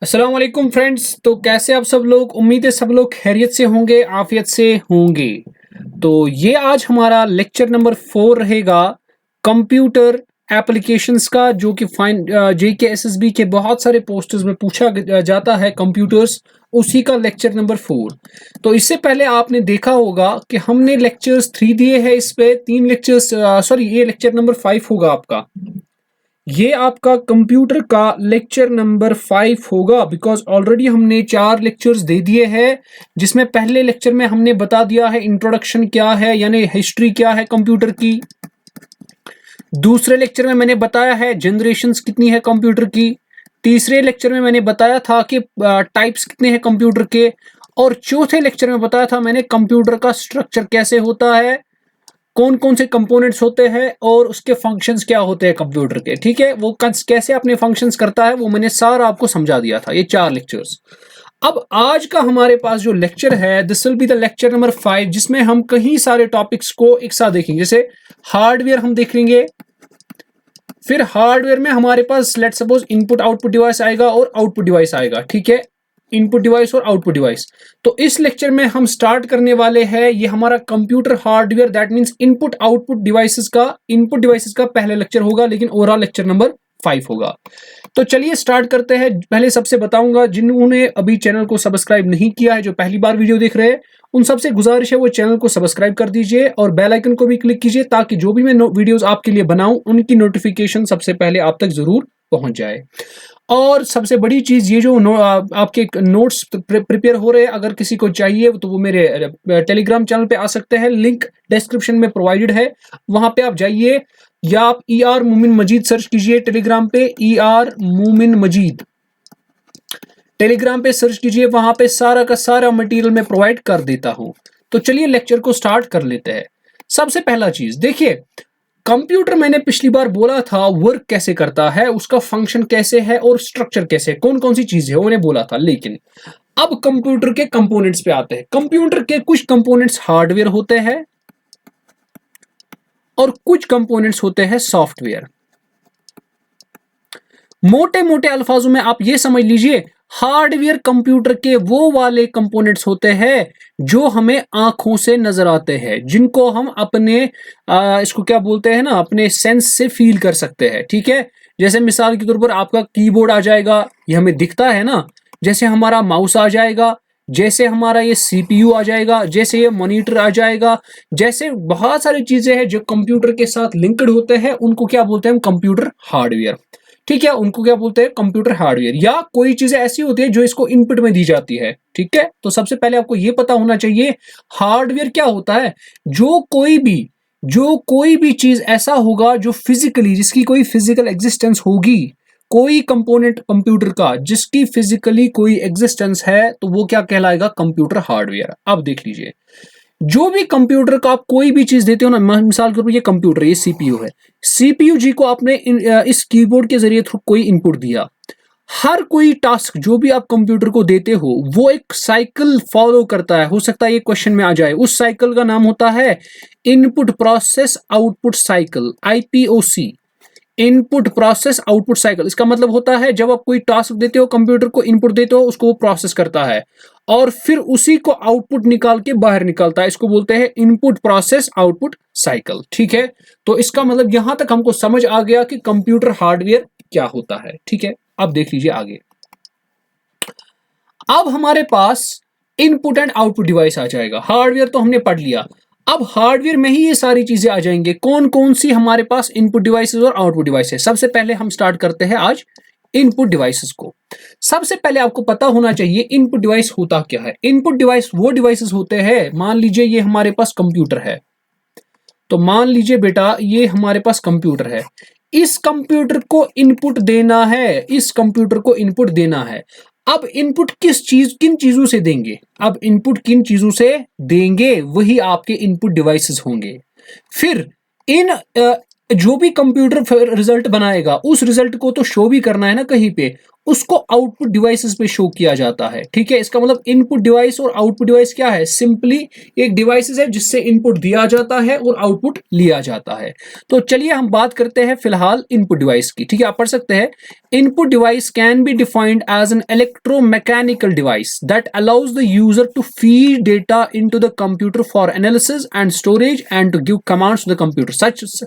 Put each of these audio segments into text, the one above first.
अस्सलाम वालेकुम फ्रेंड्स। तो कैसे आप सब लोग? उम्मीद है सब लोग खैरियत से होंगे, आफियत से होंगे। तो ये आज हमारा लेक्चर नंबर 4 रहेगा कंप्यूटर एप्लीकेशंस का, जो कि फाइन JKSSB के बहुत सारे पोस्टर्स में पूछा जाता है कंप्यूटर्स। उसी का लेक्चर नंबर 4। तो इससे पहले आपने देखा होगा कि हमने लेक्चर्स 3 दिए हैं, इस पे 3 लेक्चर्स, सॉरी ये लेक्चर नंबर 5 होगा आपका। ये आपका कंप्यूटर का लेक्चर नंबर 5 होगा, बिकॉज ऑलरेडी हमने 4 लेक्चर्स दे दिए हैं। जिसमें पहले लेक्चर में हमने बता दिया है इंट्रोडक्शन क्या है, यानी हिस्ट्री क्या है कंप्यूटर की। दूसरे लेक्चर में मैंने बताया है जनरेशन्स कितनी है कंप्यूटर की। तीसरे लेक्चर में मैंने बताया था कि टाइप्स कितने हैं कंप्यूटर के। और चौथे लेक्चर में बताया था मैंने कंप्यूटर का स्ट्रक्चर कैसे होता है, कौन कौन से कंपोनेंट्स होते हैं और उसके फंक्शंस क्या होते हैं कंप्यूटर के। ठीक है, वो कैसे अपने फंक्शंस करता है वो मैंने सारा आपको समझा दिया था, ये 4 लेक्चर्स। अब आज का हमारे पास जो लेक्चर है, this will be the lecture number 5, जिसमें हम कई सारे टॉपिक्स को एक साथ देखेंगे। जैसे हार्डवेयर हम देखेंगे, फिर हार्डवेयर में हमारे पास let's suppose input output device आएगा और आउटपुट डिवाइस आएगा। ठीक है, इनपुट डिवाइस और आउटपुट डिवाइस। तो इस लेक्चर में हम स्टार्ट करने वाले हैं ये हमारा computer hardware, that means input output devices का पहले लेक्चर होगा, लेकिन ओवरऑल लेक्चर नंबर 5 होगा। तो चलिए स्टार्ट करते हैं। पहले सबसे बताऊंगा, जिन्होंने अभी चैनल को सब्सक्राइब नहीं किया है, जो पहली बार वीडियो देख रहे हैं, उन सबसे गुजारिश है वो चैनल को सब्सक्राइब कर दीजिए और बेल आइकन को भी क्लिक कीजिए, ताकि जो भी मैं वीडियोस आपके लिए बनाऊं उनकी नोटिफिकेशन सबसे पहले आप तक जरूर पहुंच जाए। और सबसे बड़ी चीज, ये जो आपके नोट्स प्रिपेयर हो रहे हैं, अगर किसी को चाहिए तो वो मेरे टेलीग्राम चैनल पे आ सकते हैं, लिंक डिस्क्रिप्शन में प्रोवाइडेड है, वहां पे आप जाइए। या आप ER मोमिन मजीद सर्च कीजिए टेलीग्राम पे, ER मोमिन मजीद टेलीग्राम पे सर्च कीजिए, वहां पे सारा का सारा मटेरियल मैं प्रोवाइड कर देता हूं। तो चलिए लेक्चर को स्टार्ट कर लेते हैं। सबसे पहला चीज देखिए, कंप्यूटर मैंने पिछली बार बोला था वर्क कैसे करता है, उसका फंक्शन कैसे है और स्ट्रक्चर कैसे है, कौन कौन सी चीजें है उन्हें बोला था। लेकिन अब कंप्यूटर के कंपोनेंट्स पे आते हैं। कंप्यूटर के कुछ कंपोनेंट्स हार्डवेयर होते हैं और कुछ कंपोनेंट्स होते हैं सॉफ्टवेयर। मोटे मोटे अल्फाजों में आप ये समझ लीजिए, हार्डवेयर कंप्यूटर के वो वाले कंपोनेंट्स होते हैं जो हमें आंखों से नजर आते हैं, जिनको हम अपने इसको क्या बोलते हैं ना, अपने सेंस से फील कर सकते हैं। ठीक है, जैसे मिसाल के तौर पर आपका कीबोर्ड आ जाएगा, ये हमें दिखता है ना। जैसे हमारा माउस आ जाएगा, जैसे हमारा ये CPU आ जाएगा, जैसे ये मॉनिटर आ जाएगा, जैसे बहुत सारी चीजें हैं जो कंप्यूटर के साथ लिंक्ड होते हैं, उनको क्या बोलते हैं हम, कंप्यूटर हार्डवेयर। ठीक है, उनको क्या बोलते हैं, कंप्यूटर हार्डवेयर। या कोई चीजें ऐसी होती है जो इसको इनपुट में दी जाती है। ठीक है, तो सबसे पहले आपको यह पता होना चाहिए हार्डवेयर क्या होता है। जो कोई भी चीज ऐसा होगा जो फिजिकली, जिसकी कोई फिजिकल एग्जिस्टेंस होगी, कोई कंपोनेंट कंप्यूटर का जिसकी फिजिकली कोई एग्जिस्टेंस है, तो वो क्या कहलाएगा, कंप्यूटर हार्डवेयर। अब देख लीजिए, जो भी कंप्यूटर का आप कोई भी चीज देते हो ना, मिसाल के ऊपर ये कंप्यूटर, ये CPU है, CPU जी को आपने इस कीबोर्ड के जरिए थ्रू कोई इनपुट दिया। हर कोई टास्क जो भी आप कंप्यूटर को देते हो वो एक साइकिल फॉलो करता है। हो सकता है ये क्वेश्चन में आ जाए, उस साइकिल का नाम होता है input process output cycle, IPOC, input process output cycle. इसका मतलब होता है जब आप कोई टास्क देते हो, कंप्यूटर को इनपुट देते हो, उसको वो प्रोसेस करता है और फिर उसी को आउटपुट निकाल के बाहर निकालता है। इसको बोलते हैं इनपुट प्रोसेस आउटपुट साइकिल। ठीक है, तो इसका मतलब यहां तक हमको समझ आ गया कि कंप्यूटर हार्डवेयर क्या होता है। ठीक है, अब देख लीजिए आगे। अब हमारे पास इनपुट एंड आउटपुट डिवाइस आ जाएगा। हार्डवेयर तो हमने पढ़ लिया, अब हार्डवेयर में ही ये सारी चीजें आ जाएंगे। कौन कौन सी हमारे पास इनपुट डिवाइसेस और आउटपुट डिवाइसेस। सबसे पहले हम स्टार्ट करते हैं आज इनपुट डिवाइसेस को। सबसे पहले आपको पता होना चाहिए इनपुट डिवाइस होता क्या है। इनपुट डिवाइस वो डिवाइसेस होते हैं, मान लीजिए ये हमारे पास कंप्यूटर है, तो मान लीजिए बेटा ये हमारे पास कंप्यूटर है, इस कंप्यूटर को इनपुट देना है, इस कंप्यूटर को इनपुट देना है। अब इनपुट किन चीजों से देंगे, अब इनपुट किन चीजों से देंगे, वही आपके इनपुट डिवाइसेस होंगे। फिर इन जो भी कंप्यूटर रिजल्ट बनाएगा, उस रिजल्ट को तो शो भी करना है ना कहीं पे, उसको आउटपुट डिवाइसेस पे शो किया जाता है। ठीक है, इसका मतलब इनपुट डिवाइस और आउटपुट डिवाइस क्या है, सिंपली एक डिवाइसेस है जिससे इनपुट दिया जाता है और आउटपुट लिया जाता है। तो चलिए हम बात करते हैं फिलहाल इनपुट डिवाइस की। ठीक है, आप पढ़ सकते हैं, input device can be defined as an electromechanical device that allows the user to feed data into the computer for analysis and storage and to give commands to the computer such.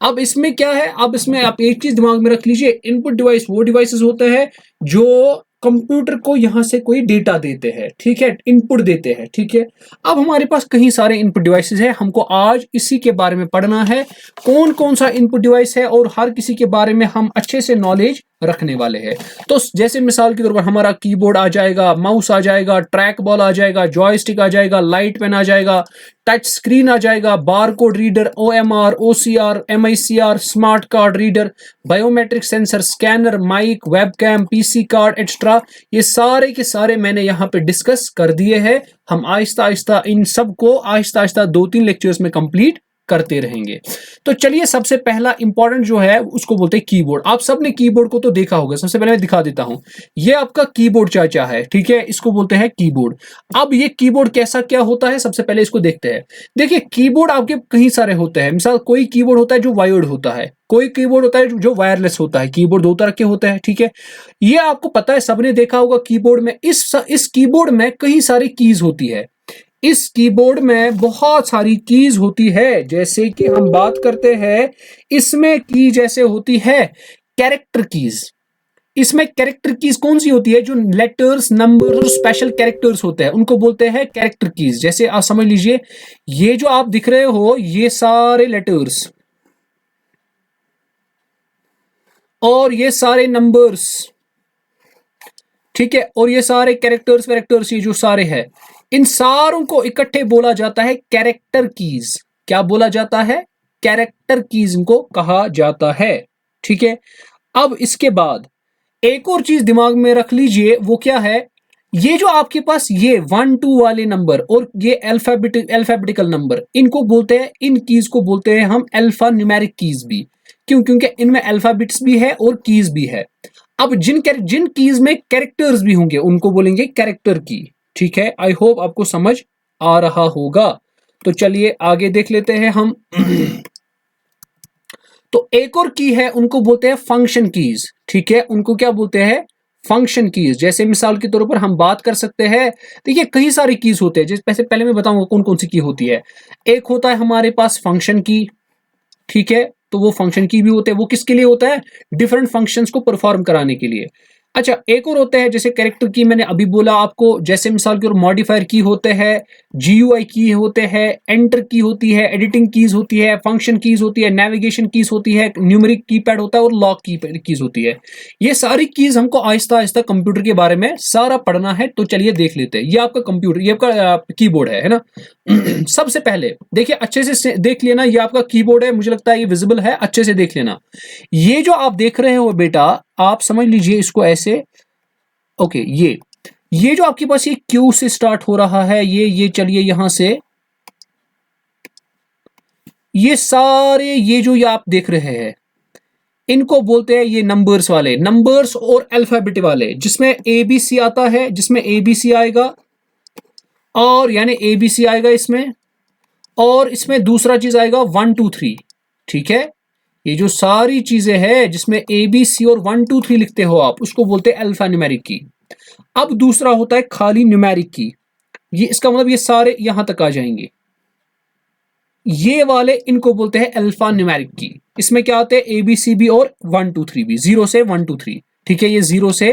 अब इसमें क्या है, अब इसमें आप एक चीज दिमाग में रख लीजिए, इनपुट डिवाइस वो डिवाइसेस होते हैं जो कंप्यूटर को यहां से कोई डेटा देते हैं। ठीक है, इनपुट देते हैं। ठीक है, अब हमारे पास कई सारे इनपुट डिवाइसेस हैं, हमको आज इसी के बारे में पढ़ना है, कौन कौन सा इनपुट डिवाइस है और हर किसी के बारे में हम अच्छे से नॉलेज रखने वाले हैं। तो जैसे मिसाल के तौर पर हमारा कीबोर्ड आ जाएगा, माउस आ जाएगा, ट्रैक बॉल आ जाएगा, जॉयस्टिक आ जाएगा, लाइट पेन आ जाएगा, टच स्क्रीन आ जाएगा, barcode reader, OMR, OCR, MICR, smart card reader, biometric sensor, scanner, mic, webcam, PC card extra, ये सारे के सारे मैंने यहाँ पे डिस्कस कर दिए हैं। हम आहिस्ता आहिस्ता इन सबको आहिस्ता आहिस्ता 2-3 लेक्चर्स में कंप्लीट करते रहेंगे। तो चलिए, सबसे पहला इंपॉर्टेंट जो है उसको बोलते हैं कीबोर्ड। आप सबने कीबोर्ड को तो देखा होगा, सबसे पहले मैं दिखा देता हूं, ये आपका कीबोर्ड चाचा है। ठीक है, इसको बोलते हैं कीबोर्ड। अब ये कीबोर्ड कैसा क्या होता है, सबसे पहले इसको देखते हैं। देखिए, कीबोर्ड आपके कई सारे होते हैं, मिसाल कोई कीबोर्ड होता है जो वायर्ड होता है, कोई कीबोर्ड होता है जो वायरलेस होता है। कीबोर्ड दो तरह के होते हैं। ठीक है, ये आपको पता है, सबने देखा होगा कीबोर्ड में, इस कीबोर्ड में कई सारी कीज होती है। इस कीबोर्ड में बहुत सारी कीज होती है, जैसे कि हम बात करते हैं, इसमें की जैसे होती है कैरेक्टर कीज। इसमें कैरेक्टर कीज कौन सी होती है, जो लेटर्स, नंबर और स्पेशल कैरेक्टर्स होते हैं उनको बोलते हैं कैरेक्टर कीज। जैसे आप समझ लीजिए, ये जो आप दिख रहे हो, ये सारे लेटर्स और ये सारे नंबर्स, ठीक है, और ये सारे कैरेक्टर्स ये जो सारे हैं, इन सारों को इकट्ठे बोला जाता है कैरेक्टर कीज। क्या बोला जाता है, कैरेक्टर कीज इनको कहा जाता है। ठीक है, अब इसके बाद एक और चीज दिमाग में रख लीजिए, वो क्या है, ये जो आपके पास ये 1-2 वाले नंबर और ये अल्फाबेटिकल नंबर, इनको बोलते हैं, इन कीज को बोलते हैं हम अल्फा न्यूमेरिक कीज भी। क्यों, क्योंकि इनमें अल्फाबेट्स भी है और कीज भी है। अब जिन कीज में कैरेक्टर्स भी होंगे उनको बोलेंगे कैरेक्टर की। ठीक है, आई होप आपको समझ आ रहा होगा। तो चलिए आगे देख लेते हैं हम। तो एक और की है, उनको बोलते हैं फंक्शन कीज। ठीक है, उनको क्या बोलते हैं, फंक्शन कीज। जैसे मिसाल के तौर पर हम बात कर सकते हैं, देखिए कई सारी कीज होते हैं, जैसे पहले मैं बताऊंगा कौन कौन सी की होती है। एक होता है हमारे पास फंक्शन की। ठीक है, तो वो फंक्शन की भी होते हैं, वो किसके लिए होता है, डिफरेंट फंक्शंस को परफॉर्म कराने के लिए। अच्छा, एक और होता है जैसे कैरेक्टर की, मैंने अभी बोला आपको, जैसे मिसाल के और मॉडिफायर की होते हैं, जीयूआई की होते हैं, एंटर की होती है, एडिटिंग कीज होती है, फंक्शन कीज होती है, नेविगेशन कीज होती है, न्यूमेरिक कीपैड होता है और लॉक कीज होती है। ये सारी कीज हमको आहिस्ता आहिस्ता कंप्यूटर के बारे में सारा पढ़ना है। तो चलिए देख लेते हैं। ये आपका कंप्यूटर, ये आपका कीबोर्ड है ना। सबसे पहले देखिए, अच्छे से देख लेना, ये आपका कीबोर्ड है, मुझे लगता है ये विजिबल है, अच्छे से देख लेना। ये जो आप देख रहे हो बेटा, आप समझ लीजिए इसको ऐसे, ओके, ये जो आपके पास ये क्यू से स्टार्ट हो रहा है, ये चलिए यहां से, ये सारे ये जो ये आप देख रहे हैं, इनको बोलते हैं ये नंबर्स वाले, नंबर्स और अल्फाबेट वाले, जिसमें एबीसी आता है, जिसमें एबीसी आएगा, और यानी एबीसी आएगा इसमें, और इसमें दूसरा चीज आएगा 1 2 3। ठीक है, ये जो सारी चीजें हैं जिसमें ए बी सी और 1 2 3 लिखते हो आप, उसको बोलते हैं अल्फा न्यूमेरिक की। अब दूसरा होता है खाली न्यूमेरिक की, ये इसका मतलब ये सारे यहां तक आ जाएंगे, ये वाले इनको बोलते हैं अल्फा न्यूमेरिक की। इसमें क्या होते हैं, ए बी सी भी और 1 2 3 भी, 0 से 1 2 3। ठीक है, ये 0 से,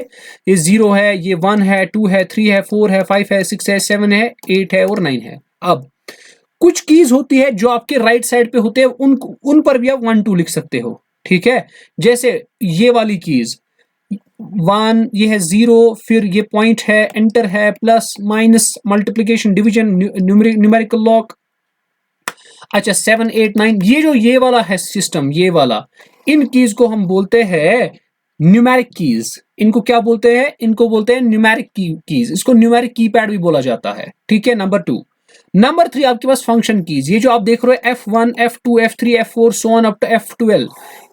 ये 0 है, ये 1 है, 2 है, 3 है, 4 है, 5 है, 6 है, 7 है, 8 है और 9 है। अब कुछ कीज होती है जो आपके राइट साइड पे होते हैं, उन पर भी आप 1 2 लिख सकते हो। ठीक है, जैसे ये वाली कीज 1, ये है 0, फिर ये पॉइंट है, एंटर है, plus minus, multiplication, division, numerical lock. अच्छा, 7 8 9, ये वाला है सिस्टम, ये वाला, इन कीज को हम बोलते हैं न्यूमेरिक कीज। इनको क्या बोलते हैं, इनको बोलते हैं न्यूमेरिक कीज। इसको न्यूमेरिक कीपैड भी बोला जाता है। ठीक है, नंबर 2। नंबर 3 आपके पास फंक्शन कीज, ये जो आप देख रहे हो F1 F2 F3 F4 so on up to F12,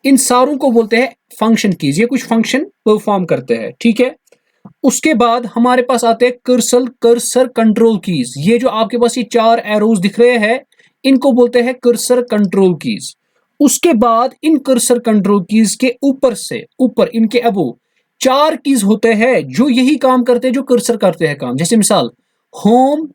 इन सारों को बोलते हैं फंक्शन कीज, ये कुछ फंक्शन परफॉर्म करते हैं, ठीक है। उसके बाद हमारे पास आते हैं कर्सर कंट्रोल कीज, ये जो आपके पास ये 4 एरोज दिख रहे हैं इनको बोलते हैं कर्सर कंट्रोल कीज। उसके बाद इन कर्सर कंट्रोल कीज के ऊपर से ऊपर इनके अबो 4 कीज होते हैं जो यही काम करते हैं जो कर्सर करते हैं काम, जैसे मिसाल home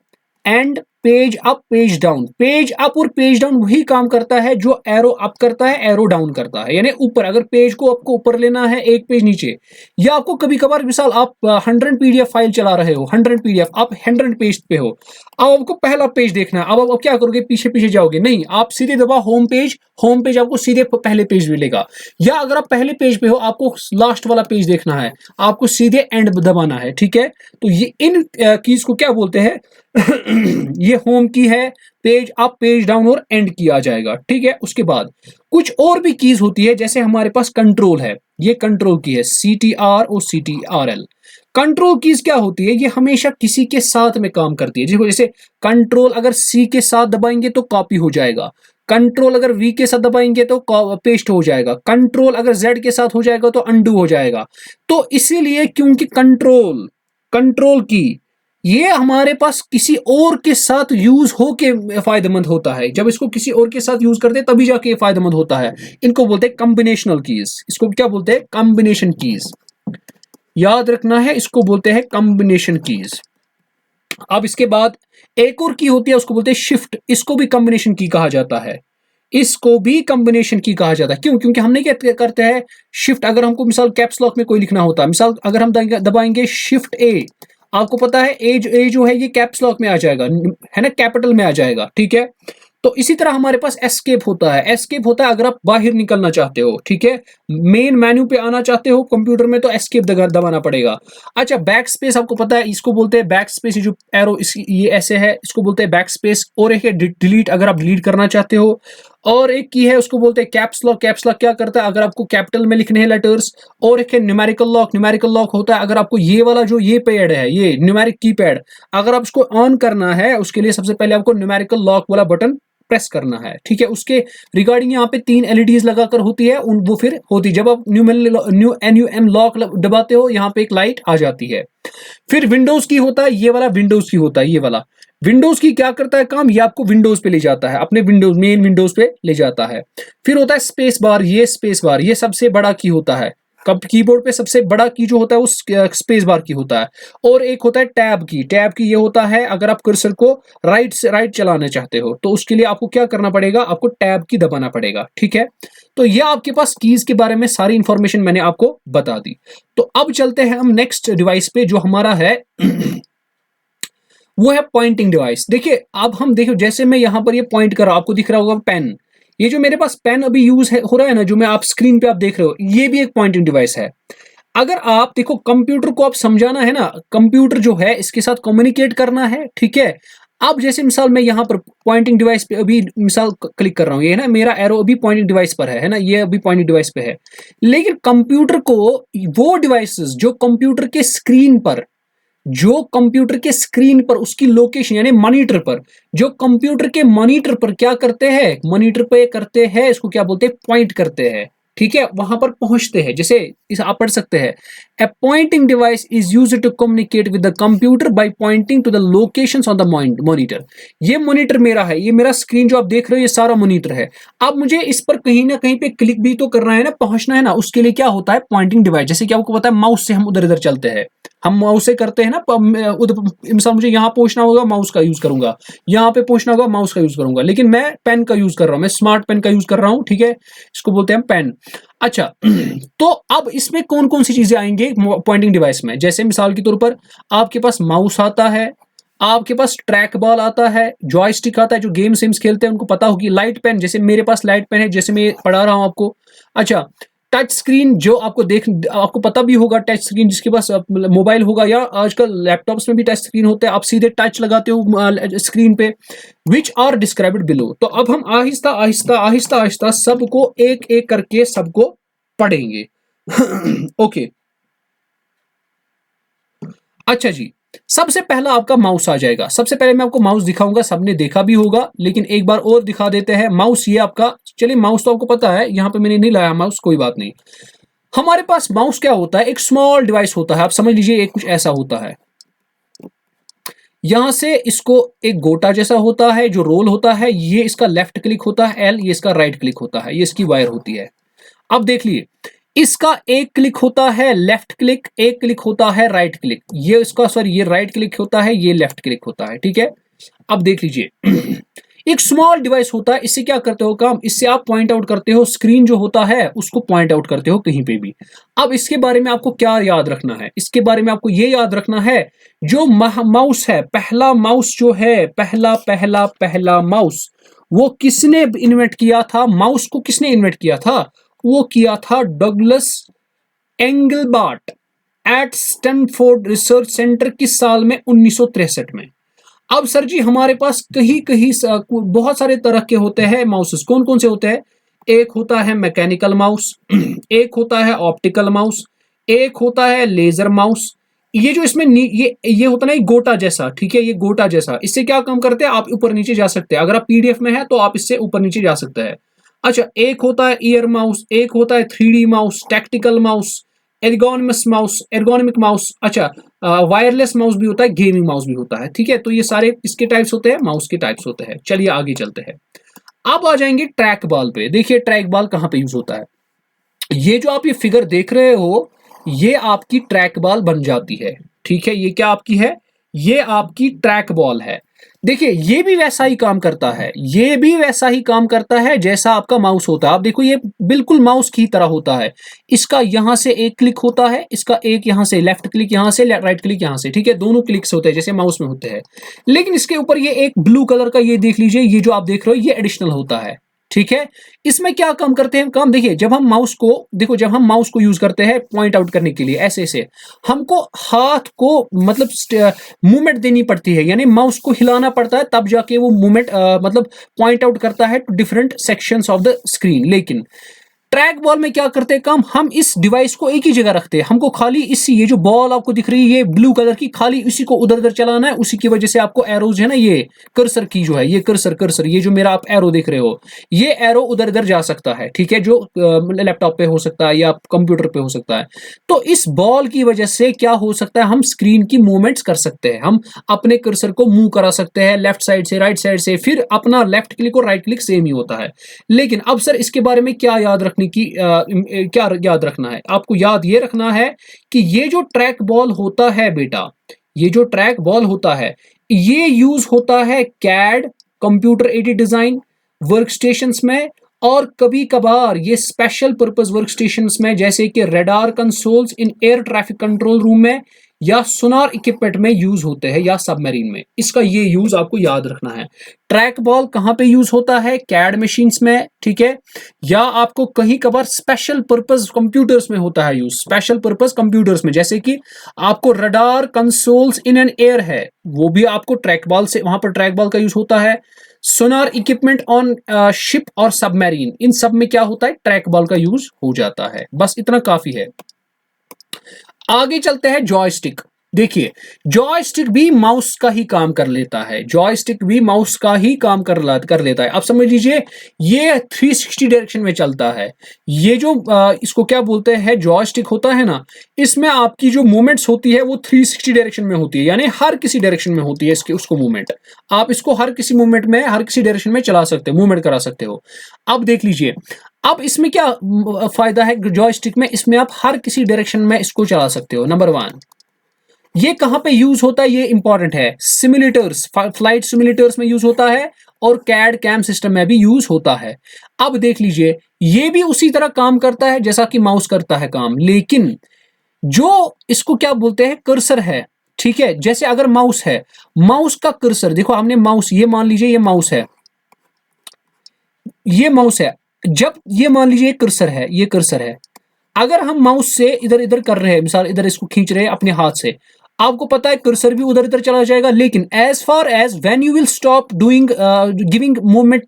and page up page down. Page up और पेज डाउन वही काम करता है जो एरो अप करता है एरो डाउन करता है, यानी ऊपर अगर पेज को आपको ऊपर लेना है एक पेज नीचे, या आपको कभी कभार मिसाल आप 100 पीडीएफ फाइल चला रहे हो, 100 पीडीएफ आप 100 पेज पे हो, अब आपको पहला पेज देखना है, अब आप क्या करोगे, पीछे पीछे जाओगे नहीं, आप सीधे दबा होम पेज आपको सीधे पहले पेज मिलेगा। या अगर आप पहले पेज पे हो आपको लास्ट वाला पेज देखना है, आपको सीधे एंड दबाना है, ठीक है। तो ये इन कीज को क्या बोलते हैं ये होम की है, पेज अप पेज डाउन और एंड की आ जाएगा, ठीक है। उसके बाद कुछ और भी कीज होती है, जैसे हमारे पास कंट्रोल है, ये कंट्रोल की है CTR और CTRL। कंट्रोल कीज क्या होती है, ये हमेशा किसी के साथ में काम करती है, जैसे कंट्रोल अगर C के साथ दबाएंगे तो कॉपी हो जाएगा, कंट्रोल अगर V के साथ दबाएंगे तो पेस्ट हो जाएगा, कंट्रोल अगर Z के साथ हो जाएगा तो अनडू हो जाएगा। तो इसीलिए क्योंकि कंट्रोल की ये हमारे पास किसी और के साथ यूज होके फायदेमंद होता है, जब इसको किसी और के साथ यूज करते हैं तभी जाके ये फायदेमंद होता है। इनको बोलते हैं कॉम्बिनेशनल कीज, इसको क्या बोलते हैं, कॉम्बिनेशन कीज, याद रखना है, इसको बोलते हैं कॉम्बिनेशन कीज। अब इसके बाद एक और की होती है उसको बोलते हैं शिफ्ट, इसको भी कॉम्बिनेशन की कहा जाता है, इसको भी कॉम्बिनेशन की कहा जाता है। क्यों, क्योंकि हमने क्या करते हैं शिफ्ट, अगर हमको मिसाल कैप्स लॉक में कोई लिखना होता है, मिसाल अगर हम दबाएंगे शिफ्ट A, आपको पता है ए जो है ये कैप्स लॉक में आ जाएगा, है ना, कैपिटल में आ जाएगा, ठीक है। तो इसी तरह हमारे पास एस्केप होता है, एस्केप होता है अगर आप बाहर निकलना चाहते हो, ठीक है, मेन मेन्यू पे आना चाहते हो कंप्यूटर में तो एस्केप दबाना पड़ेगा। अच्छा, बैक स्पेस आपको पता है, इसको बोलते हैं बैक स्पेस, जो एरो ये ऐसे है इसको बोलते हैं बैक स्पेस। और एक है डिलीट, अगर आप डिलीट करना चाहते हो। और एक की है उसको बोलते हैं कैप्स लॉक, कैप्स लॉक क्या करता है अगर आपको कैपिटल में लिखने हैं लेटर्स। और एक है न्यूमेरिकल लॉक, न्यूमेरिकल लॉक होता है अगर आपको ये वाला जो ये पैड है, ये न्यूमेरिक कीपैड, अगर आप उसको ऑन करना है उसके लिए सबसे पहले आपको न्यूमेरिकल लॉक वाला बटन प्रेस करना है, ठीक है। उसके रिगार्डिंग यहाँ पे 3 LEDs लगाकर होती है, उन वो फिर होती, जब आप NUM लॉक दबाते हो यहाँ पे एक लाइट आ जाती है। फिर विंडोज की होता है, ये वाला विंडोज की होता है, ये वाला विंडोज की क्या करता है काम, ये आपको विंडोज पे ले जाता है, अपने विंडोज मेन विंडोज पे ले जाता है। फिर होता है स्पेस बार, ये स्पेस बार ये सबसे बड़ा की होता है, कब कीबोर्ड पे सबसे बड़ा की जो होता है वो स्पेस बार की होता है। और एक होता है टैब की, टैब की ये होता है अगर आप कर्सर को राइट से राइट चलाना चाहते हो तो उसके लिए आपको क्या करना पड़ेगा, आपको टैब की दबाना पड़ेगा, ठीक है। तो ये आपके पास कीज के बारे में सारी इंफॉर्मेशन मैंने आपको बता दी। तो अब चलते हैं हम नेक्स्ट डिवाइस पे जो हमारा है वो है पॉइंटिंग डिवाइस। देखिए अब हम देखो, जैसे मैं यहां पर ये पॉइंट कर रहा हूं, आपको दिख रहा होगा पेन, ये जो मेरे पास पेन अभी यूज हो रहा है ना, जो मैं आप स्क्रीन पे आप देख रहे हो, ये भी एक पॉइंटिंग डिवाइस है। अगर आप देखो कंप्यूटर को आप समझाना है ना, कंप्यूटर जो है इसके साथ कम्युनिकेट करना है, ठीक है। अब जैसे मिसाल मैं यहाँ पर पॉइंटिंग डिवाइस पे अभी मिसाल क्लिक कर रहा हूँ, ये है ना मेरा एरो अभी पॉइंटिंग डिवाइस पर है ना, ये अभी पॉइंटिंग डिवाइस पे है। लेकिन कंप्यूटर को वो डिवाइसेस जो कंप्यूटर के स्क्रीन पर, जो कंप्यूटर के स्क्रीन पर उसकी लोकेशन यानी मॉनिटर पर, जो कंप्यूटर के मॉनिटर पर क्या करते हैं, मॉनिटर पे करते हैं, इसको क्या बोलते हैं, पॉइंट करते हैं, ठीक है, वहां पर पहुंचते हैं। जैसे इस आप पढ़ सकते हैं, a pointing device is used to communicate with the computer by pointing to the locations on the monitor. ये मॉनिटर मेरा है, ये मेरा स्क्रीन जो आप देख रहे हो ये सारा मॉनिटर है। अब मुझे इस पर कहीं ना कहीं पे क्लिक भी तो करना है ना, पहुंचना है ना, उसके लिए क्या होता है पॉइंटिंग डिवाइस। जैसे कि आपको पता है माउस से हम उधर इधर चलते हैं, हम माउस से करते हैं ना, उधर मुझे यहाँ पहुंचना होगा माउस का यूज करूंगा, यहाँ पे पहुंचना होगा माउस का यूज करूंगा, लेकिन मैं पेन का यूज कर रहा हूं, मैं स्मार्ट पेन का यूज कर रहा हूं, ठीक है, इसको बोलते हैं पेन। अच्छा तो अब इसमें कौन कौन सी चीजें आएंगे पॉइंटिंग डिवाइस में, जैसे मिसाल के तौर पर आपके पास माउस आता है, आपके पास ट्रैक बॉल आता है, जॉयस्टिक आता है, जो गेम सिम्स खेलते हैं उनको पता होगी, लाइट पेन, जैसे मेरे पास लाइट पेन है, जैसे मैं पढ़ा रहा हूं आपको। अच्छा, टच स्क्रीन जो आपको पता भी होगा, टच स्क्रीन जिसके पास मोबाइल होगा या आजकल लैपटॉप्स में भी टच स्क्रीन होते हैं, आप सीधे टच लगाते हो स्क्रीन पे, विच आर डिस्क्राइब्ड बिलो। तो अब हम आहिस्ता आहिस्ता आहिस्ता आहिस्ता सबको एक एक करके सबको पढ़ेंगे ओके। अच्छा जी, सबसे पहला आपका माउस आ जाएगा। सबसे पहले मैं आपको माउस दिखाऊंगा, सबने देखा भी होगा, लेकिन एक बार और दिखा देते हैं। माउस ये आपका, चलिए माउस तो आपको पता है, यहां पे मैंने नहीं लाया माउस, कोई बात नहीं। हमारे पास माउस क्या होता है, एक स्मॉल डिवाइस होता है, आप समझ लीजिए एक कुछ ऐसा होता है। यहां से इसको एक गोटा जैसा होता है जो रोल होता है, ये इसका लेफ्ट क्लिक होता है एल, ये इसका राइट क्लिक होता है, ये इसकी वायर होती है। अब देख लिए, इसका एक क्लिक होता है लेफ्ट क्लिक, एक क्लिक होता है राइट क्लिक, ये इसका सॉरी ये राइट क्लिक होता है, ये लेफ्ट क्लिक होता है, ठीक है। अब देख लीजिए एक स्मॉल डिवाइस होता है, इससे क्या करते हो काम, इससे आप पॉइंट आउट करते हो, स्क्रीन जो होता है उसको पॉइंट आउट करते हो कहीं पे भी। अब इसके बारे में आपको क्या याद रखना है, इसके बारे में आपको ये याद रखना है, जो माउस है, पहला माउस जो है, पहला पहला पहला माउस, वो किसने इन्वेंट किया था, माउस को किसने इन्वेंट किया था, वो किया था Douglas Engelbart at Stanford research center, किस साल में, 1963 में। अब सर जी हमारे पास कहीं कहीं बहुत सारे तरह के होते हैं माउसेस, कौन कौन से होते हैं, एक होता है मैकेनिकल माउस, एक होता है ऑप्टिकल माउस, एक होता है लेजर माउस। ये जो इसमें ये होता है ना, ये गोटा जैसा, ठीक है, ये गोटा जैसा, इससे क्या काम करते हैं, आप ऊपर नीचे जा सकते हैं, अगर आप पीडीएफ में है तो आप इससे ऊपर नीचे जा सकते हैं। अच्छा, एक होता है ईयर माउस, एक होता है 3D mouse, tactical mouse, ergonomic mouse, अच्छा वायरलेस माउस भी होता है, गेमिंग माउस भी होता है, ठीक है। तो ये सारे इसके टाइप्स होते हैं, माउस के टाइप्स होते हैं। चलिए आगे चलते हैं, अब आ जाएंगे ट्रैक बॉल पे। देखिए ट्रैक बॉल कहां पे यूज होता है, ये जो आप ये फिगर देख रहे हो, ये आपकी ट्रैक बॉल बन जाती है, ठीक है। ये क्या आपकी है, ये आपकी ट्रैक बॉल है। देखिए ये भी वैसा ही काम करता है, ये भी वैसा ही काम करता है जैसा आपका माउस होता है। आप देखो ये बिल्कुल माउस की तरह होता है, इसका यहां से एक क्लिक होता है, इसका एक यहां से लेफ्ट क्लिक, यहां से राइट क्लिक, यहां से, ठीक है, दोनों क्लिक्स होते हैं जैसे माउस में होते हैं। लेकिन इसके ऊपर ये एक ब्लू कलर का, ये देख लीजिए, ये जो आप देख रहे हो ये एडिशनल होता है, ठीक है। इसमें क्या काम करते हैं, काम देखिए, जब हम माउस को देखो, जब हम माउस को यूज करते हैं पॉइंट आउट करने के लिए, ऐसे ऐसे हमको हाथ को मतलब मूवमेंट देनी पड़ती है, यानी माउस को हिलाना पड़ता है, तब जाके वो मूवमेंट मतलब पॉइंट आउट करता है to different sections of the screen. लेकिन ट्रैक बॉल में क्या करते हैं काम, हम इस डिवाइस को एक ही जगह रखते हैं, हमको खाली इसी, ये जो बॉल आपको दिख रही है ये ब्लू कलर की, खाली इसी को उधर उधर चलाना है, उसी की वजह से आपको एरोज है ना, ये कर्सर की जो है, ये कर्सर ये जो मेरा आप एरो देख रहे हो, ये एरो उधर उधर जा सकता है, ठीक है, जो लैपटॉप पे हो सकता है या कंप्यूटर पे हो सकता है। तो इस बॉल की वजह से क्या हो सकता है, हम स्क्रीन की मूवमेंट्स कर सकते हैं, हम अपने कर्सर को मूव करा सकते हैं लेफ्ट साइड से राइट साइड से, फिर अपना लेफ्ट क्लिक और राइट क्लिक सेम ही होता है। लेकिन अब सर इसके बारे में क्या याद रखने की क्या याद रखना है, आपको याद ये रखना है कि ये जो ट्रैक बॉल होता है बेटा, ये जो ट्रैक बॉल होता है, ये यूज होता है CAD, computer aided design workstations में, और कभी कभार ये स्पेशल पर्पस वर्कस्टेशंस में, जैसे कि radar consoles in air traffic control room में, या सोनार इक्विपमेंट में यूज होते हैं, या सबमरीन में। इसका ये यूज आपको याद रखना है। ट्रैक बॉल कहां पे यूज होता है, कैड मशीन्स में, ठीक है, या आपको कहीं कभार स्पेशल पर्पस कंप्यूटर्स में होता है यूज, स्पेशल पर्पस कंप्यूटर्स में, जैसे कि आपको radar consoles in an air है, वो भी आपको ट्रैक बॉल से, वहां पर ट्रैक बॉल का यूज होता है। सोनार इक्विपमेंट ऑन शिप और सबमरीन, इन सब में क्या होता है, ट्रैक बॉल का यूज हो जाता है। बस इतना काफी है। आगे चलते हैं जॉयस्टिक। देखिए जॉयस्टिक भी माउस का ही काम कर लेता है, जॉयस्टिक भी माउस का ही काम कर लेता है। आप समझ लीजिए ये 360 डायरेक्शन में चलता है। ये जो इसको क्या बोलते हैं, जॉयस्टिक होता है ना, इसमें आपकी जो मूवमेंट्स होती है वो 360 डायरेक्शन में होती है, यानी हर किसी डायरेक्शन में होती है इसके उसको मूवमेंट, आप इसको हर किसी मूवमेंट में, हर किसी डायरेक्शन में चला सकते हो, मूवमेंट करा सकते हो। अब देख लीजिए, अब इसमें क्या फायदा है जॉयस्टिक में, इसमें आप हर किसी डायरेक्शन में इसको चला सकते हो। नंबर 1, ये कहां पे यूज होता है, ये इंपॉर्टेंट है, सिमुलेटर्स, फ्लाइट सिमुलेटर्स में यूज होता है, और कैड कैम सिस्टम में भी यूज होता है। अब देख लीजिए ये भी उसी तरह काम करता है जैसा कि माउस करता है काम, लेकिन जो इसको क्या बोलते हैं, कर्सर है, ठीक है। जैसे अगर माउस है, माउस का कर्सर देखो, हमने माउस, ये मान लीजिए ये माउस है, ये माउस है, जब ये मान लीजिए कर्सर है, ये कर्सर है, अगर हम माउस से इधर इधर कर रहे हैं, मिसाल इधर इसको खींच रहे हैं अपने हाथ से, आपको पता है कर्सर भी उधर इधर चला जाएगा, लेकिन as far as when you will stop doing giving movement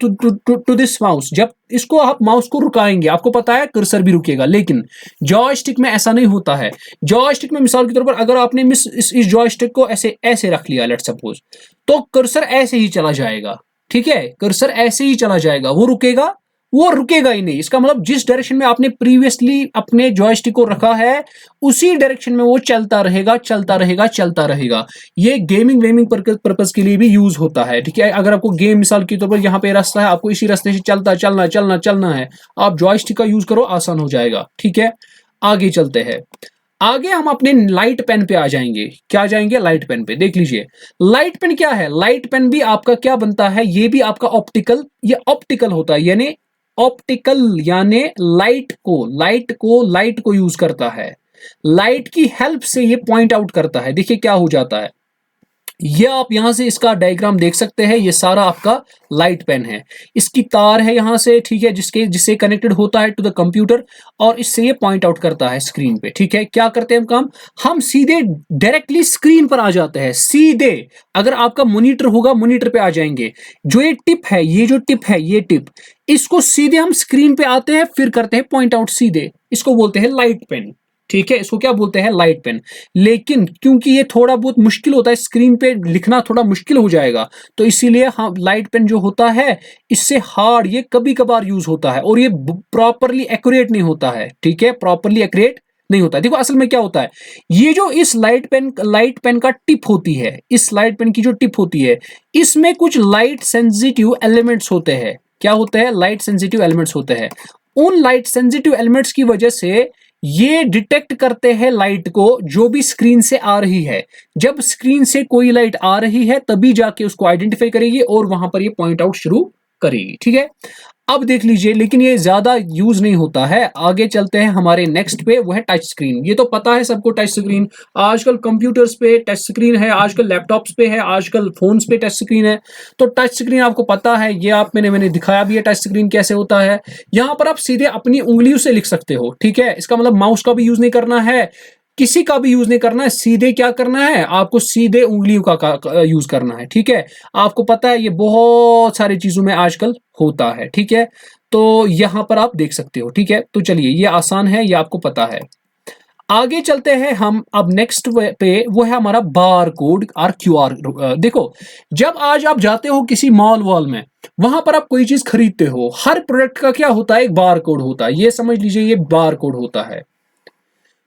to this mouse, जब इसको आप माउस को रुकाएंगे आपको पता है कर्सर भी रुकेगा। लेकिन जॉयस्टिक में ऐसा नहीं होता है। जॉयस्टिक में मिसाल के तौर पर अगर आपने इस जॉयस्टिक को ऐसे ऐसे रख लिया लेट सपोज, तो कर्सर ऐसे ही चला जाएगा। ठीक है, कर्सर ऐसे ही चला जाएगा, वो रुकेगा ही नहीं। इसका मतलब जिस डायरेक्शन में आपने प्रीवियसली अपने जॉयस्टिक को रखा है उसी डायरेक्शन में वो चलता रहेगा चलता रहेगा चलता रहेगा। ये गेमिंग वेमिंग पर्पज के लिए भी यूज होता है। ठीक है, अगर आपको गेम मिसाल के तौर पर यहाँ पे रास्ता है, आपको इसी रास्ते से चलना है, आप जॉयस्टिक का यूज करो, आसान हो जाएगा। ठीक है, आगे चलते हैं। आगे हम अपने लाइट पेन पे आ जाएंगे। क्या जाएंगे? लाइट पेन पे। देख लीजिए लाइट पेन क्या है। लाइट पेन भी आपका क्या बनता है, ये भी आपका ऑप्टिकल होता है, यानी लाइट को यूज करता है। लाइट की हेल्प से ये पॉइंट आउट करता है। देखिए क्या हो जाता है, ये आप यहां से इसका डायग्राम देख सकते हैं। ये सारा आपका लाइट पेन है, इसकी तार है यहां से, ठीक है, जिससे कनेक्टेड होता है टू द कंप्यूटर, और इससे ये पॉइंट आउट करता है स्क्रीन पे। ठीक है, क्या करते हैं हम काम, हम सीधे डायरेक्टली स्क्रीन पर आ जाते हैं। सीधे अगर आपका मॉनिटर होगा, मॉनिटर पे आ जाएंगे। जो ये टिप है, ये टिप, इसको सीधे हम स्क्रीन पे आते हैं, फिर करते हैं पॉइंट आउट सीधे। इसको बोलते हैं लाइट पेन। ठीक है, इसको क्या बोलते हैं, लाइट पेन। लेकिन क्योंकि ये थोड़ा बहुत मुश्किल होता है, स्क्रीन पे लिखना थोड़ा मुश्किल हो जाएगा, तो इसीलिए हम लाइट पेन जो होता है इससे हार्ड ये कभी कभार यूज होता है, और ये प्रॉपरली एक्यूरेट नहीं होता है। ठीक है, प्रॉपरली एक्यूरेट नहीं होता है। देखो असल में क्या होता है, ये जो इस लाइट पेन का टिप होती है, इस लाइट पेन की जो टिप होती है, इसमें कुछ लाइट सेंसिटिव एलिमेंट्स होते हैं। क्या होते हैं? लाइट सेंसिटिव एलिमेंट्स होते हैं। उन लाइट सेंसिटिव एलिमेंट्स की वजह से ये डिटेक्ट करते हैं लाइट को जो भी स्क्रीन से आ रही है। जब स्क्रीन से कोई लाइट आ रही है तभी जाके उसको आइडेंटिफाई करेगी और वहां पर ये पॉइंट आउट शुरू करेगी। ठीक है, अब देख लीजिए, लेकिन ये ज्यादा यूज नहीं होता है। आगे चलते हैं हमारे नेक्स्ट पे, वो है टच स्क्रीन। ये तो पता है सबको, टच स्क्रीन आजकल कंप्यूटर्स पे टच स्क्रीन है, आजकल लैपटॉप्स पे है, आजकल फोन्स पे टच स्क्रीन है। तो टच स्क्रीन आपको पता है, ये आप मैंने दिखाया भी है टच स्क्रीन कैसे होता है। यहां पर आप सीधे अपनी उंगलियों से लिख सकते हो। ठीक है, इसका मतलब माउस का भी यूज नहीं करना है, किसी का भी यूज नहीं करना है, सीधे क्या करना है आपको, सीधे उंगलियों का यूज करना है। ठीक है, आपको पता है ये बहुत सारी चीजों में आजकल होता है। ठीक है, तो यहां पर आप देख सकते हो। ठीक है, तो चलिए ये आसान है, ये आपको पता है। आगे चलते हैं हम अब नेक्स्ट पे, वो है हमारा बार कोड और क्यूआर। देखो जब आज आप जाते हो किसी मॉल वॉल में, वहां पर आप कोई चीज खरीदते हो, हर प्रोडक्ट का क्या होता है, एक बार कोड होता है। ये समझ लीजिए ये बार कोड होता है।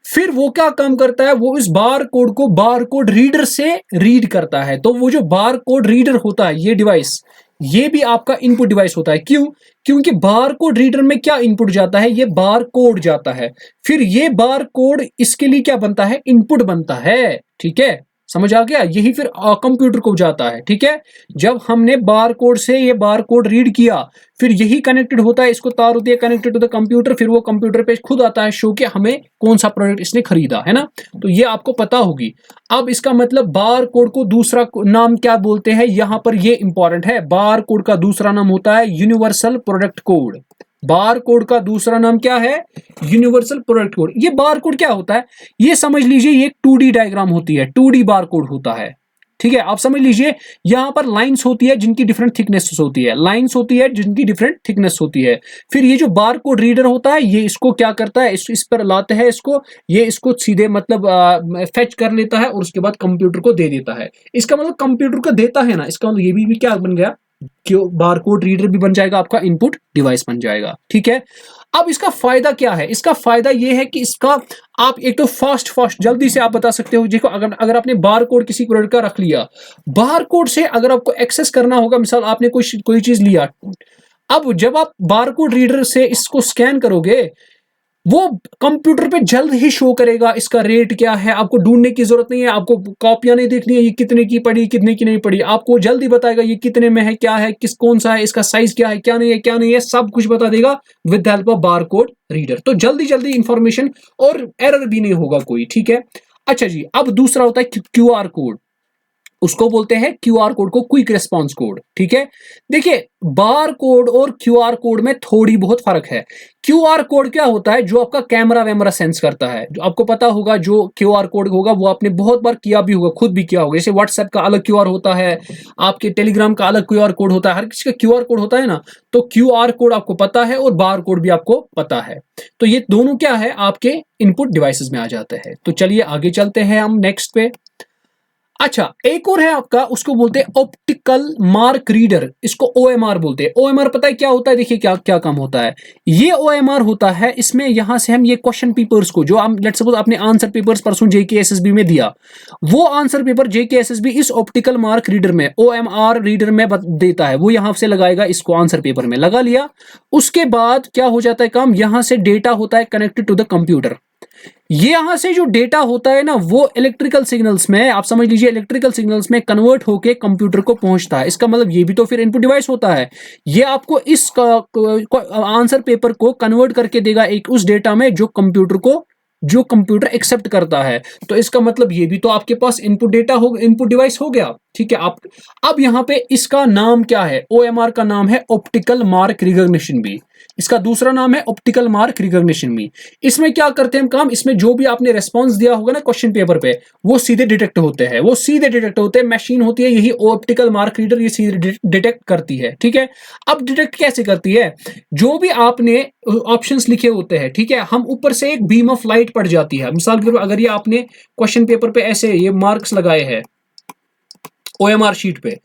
फिर वो क्या काम करता है, वो इस बार कोड को बार कोड रीडर से रीड करता है। तो वो जो बार कोड रीडर होता है, ये डिवाइस, ये भी आपका इनपुट डिवाइस होता है। क्यों? क्योंकि बार कोड रीडर में क्या इनपुट जाता है, ये बार कोड जाता है। फिर ये बार कोड इसके लिए क्या बनता है, इनपुट बनता है। ठीक है, समझ आ गया, यही फिर कंप्यूटर को जाता है। ठीक है, जब हमने बार कोड से ये बार कोड रीड किया, फिर यही कनेक्टेड होता है, इसको तार होती है कनेक्टेड टू द कंप्यूटर, फिर वो कंप्यूटर पे खुद आता है शो कि हमें कौन सा प्रोडक्ट इसने खरीदा है ना। तो ये आपको पता होगी। अब इसका मतलब बार कोड को दूसरा नाम क्या बोलते हैं, यहां पर ये इंपॉर्टेंट है। बार कोड का दूसरा नाम होता है universal product code. Bar code का दूसरा नाम क्या है, यूनिवर्सल प्रोडक्ट कोड। ये बार कोड क्या होता है, ये समझ लीजिए ये 2D डायग्राम होती है, 2D बार कोड होता है। ठीक है, आप समझ लीजिए यहां पर लाइंस होती है जिनकी डिफरेंट थिकनेस होती है, लाइंस होती है जिनकी डिफरेंट थिकनेस होती है। फिर ये जो बार कोड रीडर होता है, ये इसको क्या करता है, इस पर लाते हैं इसको, ये इसको सीधे मतलब फेच कर लेता है और उसके बाद कंप्यूटर को दे देता है। इसका मतलब कंप्यूटर को देता है ना, इसका मतलब ये भी क्या बन गया, क्यों बार कोड रीडर भी बन जाएगा, आपका इनपुट डिवाइस बन जाएगा। ठीक है, अब इसका फायदा क्या है, इसका फायदा ये है कि इसका आप एक तो फास्ट जल्दी से आप बता सकते हो। देखो अगर आपने बार कोड किसी प्रोडक्ट का रख लिया, बार कोड से अगर आपको एक्सेस करना होगा, मिसाल आपने कोई चीज लिया, अब जब आप बार कोड रीडर से इसको स्कैन करोगे, वो कंप्यूटर पे जल्द ही शो करेगा इसका रेट क्या है। आपको ढूंढने की जरूरत नहीं है, आपको कॉपियां नहीं देखनी है, ये कितने की पड़ी कितने की नहीं पड़ी, आपको जल्दी बताएगा ये कितने में है, क्या है, कौन सा है, इसका साइज क्या है, क्या नहीं है, सब कुछ बता देगा with the help of bar code reader. तो जल्दी इंफॉर्मेशन और एरर भी नहीं होगा कोई। ठीक है, अच्छा जी, अब दूसरा होता है क्यूआर कोड। उसको बोलते हैं क्यूआर कोड को क्विक रिस्पांस कोड। ठीक है, देखिए बार कोड और क्यूआर कोड में थोड़ी बहुत फर्क है। क्यूआर कोड क्या होता है, जो आपका कैमरा वैमरा सेंस करता है। जो आपको पता होगा जो क्यूआर कोड होगा वो आपने बहुत बार किया भी होगा, खुद भी किया होगा। जैसे व्हाट्सएप का अलग क्यूआर होता है, आपके टेलीग्राम का अलग क्यूआर कोड होता है, हर किसी का क्यूआर कोड होता है ना। तो क्यूआर कोड आपको पता है और बार कोड भी आपको पता है। तो ये दोनों क्या है, आपके इनपुट डिवाइसेस में आ जाते हैं। तो चलिए आगे चलते हैं हम नेक्स्ट पे। अच्छा, एक और है आपका, उसको बोलते हैं ऑप्टिकल मार्क रीडर, इसको ओएमआर बोलते हैं। ओएमआर पता है क्या होता है, देखिए क्या क्या काम होता है। ये ओएमआर होता है, इसमें यहां से हम ये क्वेश्चन पेपर्स को, जो हम लेट्स सपोज आपने आंसर पेपर्स परसों जेकेएसएसबी में दिया, वो आंसर पेपर जेकेएसएसबी इस ऑप्टिकल मार्क रीडर में, ओएमआर रीडर में देता है। वो यहां से लगाएगा, इसको आंसर पेपर में लगा लिया। उसके बाद क्या हो जाता है काम, यहां से डेटा होता है कनेक्टेड टू द कंप्यूटर। ये यहां से जो डेटा होता है ना, वो इलेक्ट्रिकल सिग्नल्स में, आप समझ लीजिए इलेक्ट्रिकल सिग्नल्स में कन्वर्ट होके कंप्यूटर को पहुंचता है। इसका मतलब ये भी तो फिर इनपुट डिवाइस होता है। ये आपको इस आंसर पेपर को कन्वर्ट करके देगा एक उस डेटा में जो कंप्यूटर एक्सेप्ट करता है। तो इसका मतलब ये भी तो आपके पास इनपुट डेटा हो, इनपुट डिवाइस हो गया। ठीक है, आप अब यहां पे इसका नाम क्या है, ओएमआर का नाम है ऑप्टिकल मार्क रिकॉग्निशन भी। इसका दूसरा नाम है ऑप्टिकल मार्क रिकॉग्निशन भी। इसमें क्या करते हैं हम काम, इसमें जो भी आपने रेस्पॉन्स दिया होगा ना क्वेश्चन पेपर पे, वो सीधे डिटेक्ट होते हैं, वो सीधे डिटेक्ट होते हैं। मशीन होती है यही ऑप्टिकल मार्क रीडर, ये सीधे डिटेक्ट करती है। ठीक है, अब डिटेक्ट कैसे करती है, जो भी आपने ऑप्शंस लिखे होते हैं, ठीक है, हम ऊपर से एक बीम ऑफ लाइट पड़ जाती है। मिसाल के तौर पर अगर ये आपने क्वेश्चन पेपर पे ऐसे ये मार्क्स लगाए हैं ओएमआर शीट पे,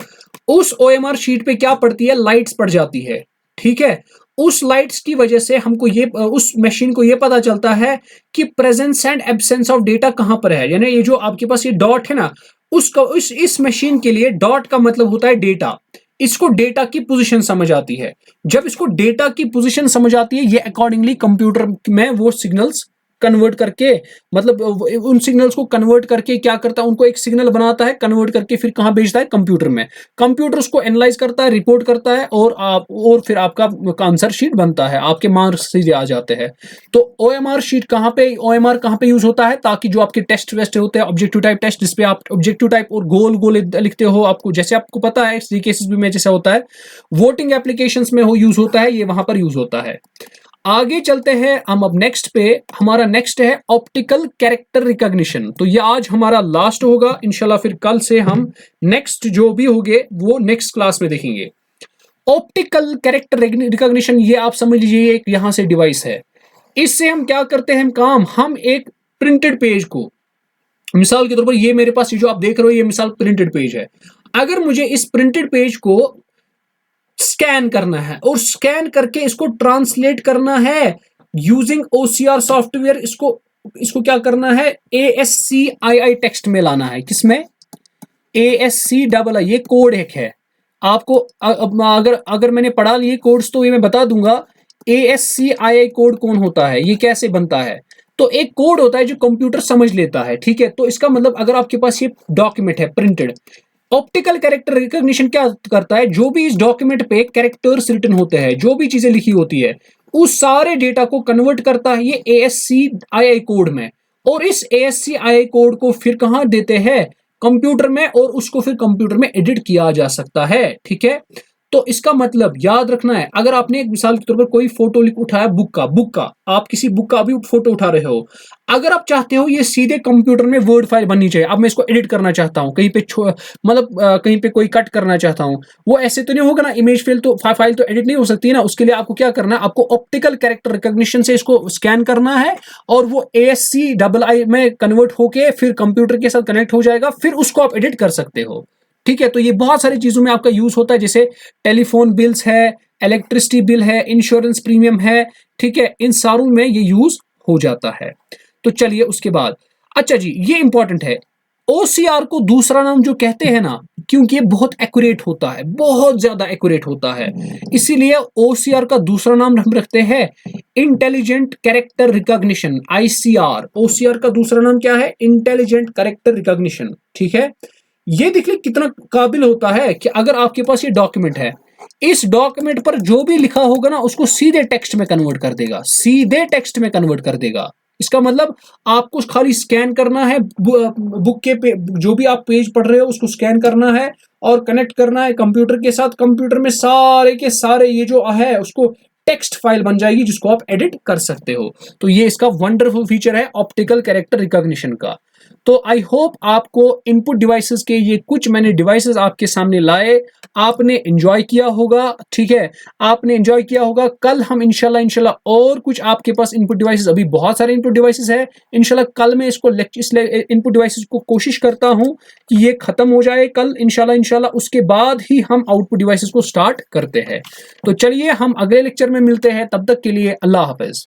उस ओएमआर शीट पे क्या पड़ती है, लाइट्स पड़ जाती है। ठीक है, उस लाइट्स की वजह से हमको ये, उस मशीन को ये पता चलता है कि presence and absence of data कहां पर है। यानी ये जो आपके पास ये डॉट है ना, उसका इस मशीन के लिए डॉट का मतलब होता है डेटा। इसको डेटा की पोजीशन समझ आती है। जब इसको डेटा की पोजीशन समझ आती है, ये अकॉर्डिंगली कंप्यूटर में वो सिग्नल्स कन्वर्ट करके, मतलब उन सिग्नल्स को कन्वर्ट करके क्या करता है, उनको एक सिग्नल बनाता है, कन्वर्ट करके फिर कहां भेजता है, कंप्यूटर में। कंप्यूटर उसको एनालाइज करता है, रिपोर्ट करता है, और फिर आपका आंसर शीट बनता है, आपके मार्क्स सीधे आ जाते हैं। तो ओएमआर शीट ओएमआर कहां पे यूज होता है, ताकि जो आपके टेस्ट वेस्ट होते हैं, ऑब्जेक्टिव टाइप टेस्ट, जिसपे आप ऑब्जेक्टिव टाइप और गोल गोल लिखते हो, आपको जैसे आपको पता है जीकेएसएसबी में जैसा होता है, वोटिंग एप्लीकेशंस में यूज होता है, ये वहां पर यूज होता है। आगे चलते हैं हम अब नेक्स्ट पे। हमारा नेक्स्ट है ऑप्टिकल कैरेक्टर रिकॉग्निशन। तो ये आज हमारा लास्ट होगा इंशाल्लाह, फिर कल से हम नेक्स्ट जो भी होंगे वो नेक्स्ट क्लास में देखेंगे। ऑप्टिकल कैरेक्टर रिकॉग्निशन, ये आप समझ लीजिए एक यहां से डिवाइस है। इससे हम क्या करते हैं काम, हम एक प्रिंटेड पेज को, मिसाल के तौर पर ये मेरे पास जो आप देख रहे हो, ये मिसाल प्रिंटेड पेज है। अगर मुझे इस प्रिंटेड पेज को स्कैन करना है और स्कैन करके इसको ट्रांसलेट करना है यूजिंग ओसीआर सॉफ्टवेयर, इसको क्या करना है, ASCII टेक्स्ट में लाना है। किसमें, ASCII, ये कोड एक है आपको। अगर मैंने पढ़ा लिए कोड्स तो ये मैं बता दूंगा। ASCII कोड कौन होता है, ये कैसे बनता है। तो एक कोड होता है जो कंप्यूटर समझ लेता है। ठीक है, तो इसका मतलब अगर आपके पास ये डॉक्यूमेंट है प्रिंटेड, ऑप्टिकल कैरेक्टर रिकॉग्निशन क्या करता है, जो भी इस डॉक्यूमेंट पे कैरेक्टर्स रिटन होते हैं, जो भी चीजें लिखी होती है, उस सारे डेटा को कन्वर्ट करता है ये ASCII कोड में। और इस ASCII कोड को फिर कहां देते हैं, कंप्यूटर में, और उसको फिर कंप्यूटर में एडिट किया जा सकता है। ठीक है, तो इसका मतलब याद रखना है, अगर आपने एक मिसाल के तौर पर कोई फोटो उठाया बुक का, आप किसी बुक का भी फोटो उठा रहे हो, अगर आप चाहते हो ये सीधे कंप्यूटर में वर्ड फाइल बननी चाहिए, अब मैं इसको एडिट करना चाहता हूं, कहीं पे मतलब कहीं पे कोई कट करना चाहता हूं, वो ऐसे तो नहीं होगा ना, इमेज फाइल तो एडिट नहीं हो सकती ना। उसके लिए आपको क्या करना है, आपको ऑप्टिकल कैरेक्टर रिकॉग्निशन से इसको स्कैन करना है, और वो ASCII में कन्वर्ट होके फिर कंप्यूटर के साथ कनेक्ट हो जाएगा, फिर उसको आप एडिट कर सकते हो। ठीक है, तो ये बहुत सारी चीजों में आपका यूज होता है, जैसे टेलीफोन बिल्स है, इलेक्ट्रिसिटी बिल है, इंश्योरेंस प्रीमियम है। ठीक है, इन सारों में ये यूज हो जाता है। तो चलिए उसके बाद, अच्छा जी, ये इंपॉर्टेंट है, OCR को दूसरा नाम जो कहते हैं ना, क्योंकि ये बहुत एक्यूरेट होता है, बहुत ज्यादा एक्यूरेट होता है, इसीलिए OCR का दूसरा नाम हम रखते हैं intelligent character recognition, ICR। OCR का दूसरा नाम क्या है, इंटेलिजेंट कैरेक्टर रिकॉग्निशन। ठीक है, ये देखिए कितना काबिल होता है कि अगर आपके पास ये डॉक्यूमेंट है, इस डॉक्यूमेंट पर जो भी लिखा होगा ना, उसको सीधे टेक्स्ट में कन्वर्ट कर देगा, सीधे टेक्स्ट में कन्वर्ट कर देगा। इसका मतलब आपको खाली स्कैन करना है, बुक के पे जो भी आप पेज पढ़ रहे हो उसको स्कैन करना है और कनेक्ट करना है कंप्यूटर के साथ। कंप्यूटर में सारे के सारे ये जो है उसको टेक्स्ट फाइल बन जाएगी जिसको आप एडिट कर सकते हो। तो ये इसका वंडरफुल फीचर है ऑप्टिकल कैरेक्टर रिकॉग्निशन का। तो आई होप आपको इनपुट डिवाइसेस के ये कुछ मैंने डिवाइसेस आपके सामने लाए, आपने एंजॉय किया होगा। ठीक है, आपने एंजॉय किया होगा। कल हम इंशाल्लाह और कुछ आपके पास इनपुट डिवाइसेस, अभी बहुत सारे इनपुट डिवाइसेस है, इंशाल्लाह कल मैं इसको इनपुट डिवाइसेस को कोशिश करता हूं कि ये खत्म हो जाए कल इंशाल्लाह उसके बाद ही हम आउटपुट डिवाइसेस को स्टार्ट करते हैं। तो चलिए हम अगले लेक्चर में मिलते हैं, तब तक के लिए अल्लाह हाफिज।